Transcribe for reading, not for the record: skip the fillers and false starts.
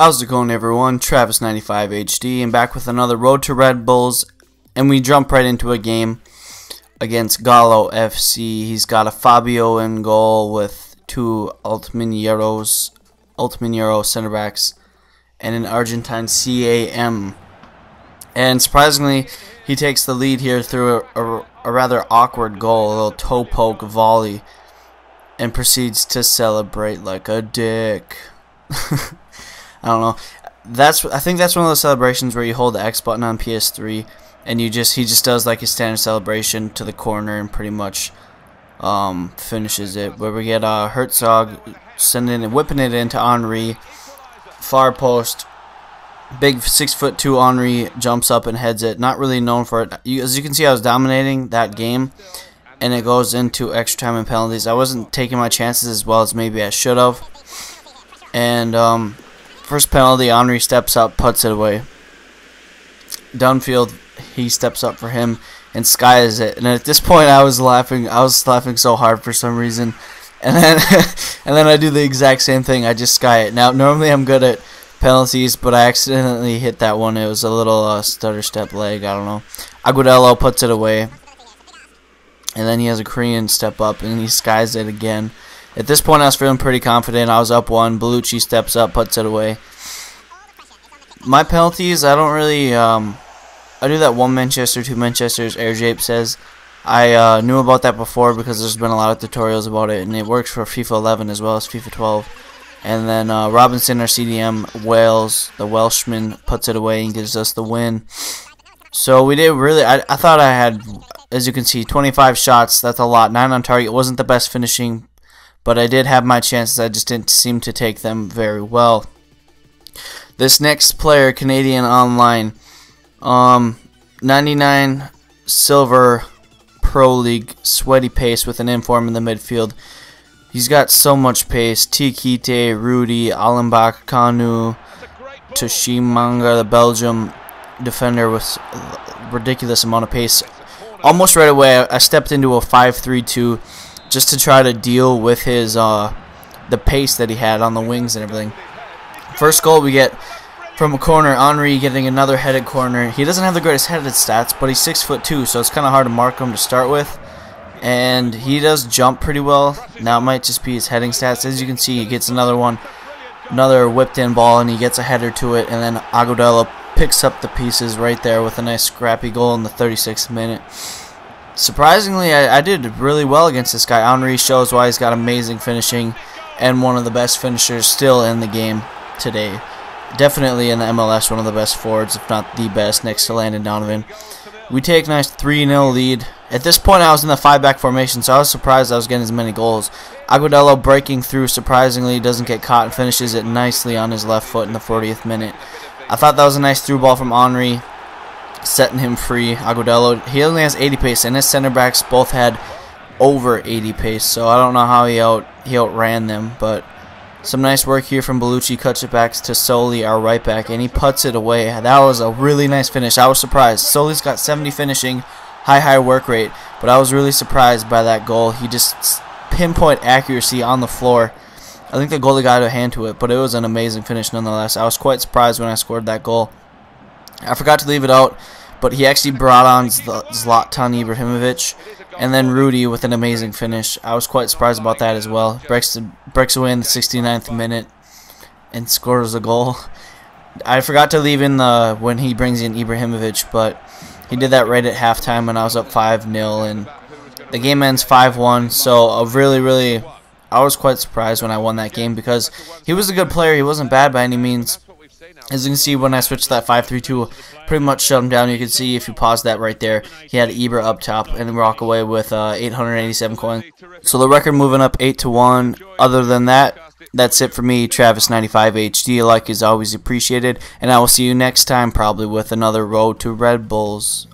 How's it going, everyone? Travis95HD, and back with another Road to Red Bulls, and we jump right into a game against Gallo FC. He's got a Fabio in goal with two Altminero center backs and an Argentine CAM. And surprisingly, he takes the lead here through a rather awkward goal, a little toe poke volley, and proceeds to celebrate like a dick. I don't know. I think that's one of those celebrations where you hold the X button on PS3 and he just does like his standard celebration to the corner and pretty much finishes it. Where we get Herzog whipping it into Henry, far post. Big 6'2" Henry jumps up and heads it. Not really known for it. As you can see, I was dominating that game, and it goes into extra time and penalties. I wasn't taking my chances as well as maybe I should have. And first penalty, Henry steps up, puts it away. Downfield, he steps up for him and skies it. And at this point, I was laughing so hard for some reason. And then I do the exact same thing. I just sky it. Now normally I'm good at penalties, but I accidentally hit that one. It was a little stutter step leg. I don't know. Agudelo puts it away. And then he has a Korean step up and he skies it again. At this point, I was feeling pretty confident. I was up one. Bellucci steps up, puts it away. My penalties, I don't really. I do that one Manchester, two Manchesters. AirJape says. I knew about that before because there's been a lot of tutorials about it, and it works for FIFA 11 as well as FIFA 12. And then Robinson, our CDM, Wales, the Welshman, puts it away and gives us the win. So we did really. I thought I had, as you can see, 25 shots. That's a lot. 9 on target. It wasn't the best finishing, but I did have my chances. I just didn't seem to take them very well. This next player, Canadian Online, 99 Silver Pro League, sweaty pace with an inform in the midfield. He's got so much pace. Tikite, Rudy, Allenbach, Kanu, Toshimanga, the Belgium defender with a ridiculous amount of pace. Almost right away, I stepped into a 5-3-2 just to try to deal with his the pace that he had on the wings and everything. First goal we get from a corner. Henry getting another headed corner. He doesn't have the greatest headed stats, but he's 6'2", so it's kind of hard to mark him to start with. And he does jump pretty well. Now it might just be his heading stats. As you can see, he gets another one, another whipped in ball, and he gets a header to it. And then Agudelo picks up the pieces right there with a nice scrappy goal in the 36th minute. Surprisingly, I did really well against this guy. Henry shows why he's got amazing finishing and one of the best finishers still in the game today. Definitely in the MLS, one of the best forwards, if not the best, next to Landon Donovan. We take a nice 3-0 lead. At this point, I was in the 5-back formation, so I was surprised I was getting as many goals. Agudelo breaking through, surprisingly, doesn't get caught and finishes it nicely on his left foot in the 40th minute. I thought that was a nice through ball from Henry, setting him free. Agudelo, he only has 80 pace, and his center backs both had over 80 pace, so I don't know how he outran them, but some nice work here from Bellucci. Cuts it back to Soli, our right back, and he puts it away. That was a really nice finish. I was surprised. Soli's got 70 finishing, high work rate, but I was really surprised by that goal. He just pinpoint accuracy on the floor. I think the goalie got a hand to it, but it was an amazing finish nonetheless. I was quite surprised when I scored that goal. I forgot to leave it out, but he actually brought on Zlatan Ibrahimovic, and then Rudy with an amazing finish. I was quite surprised about that as well. Breaks away in the 69th minute and scores a goal. I forgot to leave in when he brings in Ibrahimovic, but he did that right at halftime when I was up 5-0, and the game ends 5-1. So I was quite surprised when I won that game because he was a good player. He wasn't bad by any means. As you can see, when I switched to that 5-3-2, pretty much shut him down. You can see if you pause that right there, he had Ibra up top and walk away with 887 coins. So the record moving up 8-1. Other than that, that's it for me, Travis95HD. A like is always appreciated, and I will see you next time, probably with another Road to Red Bulls.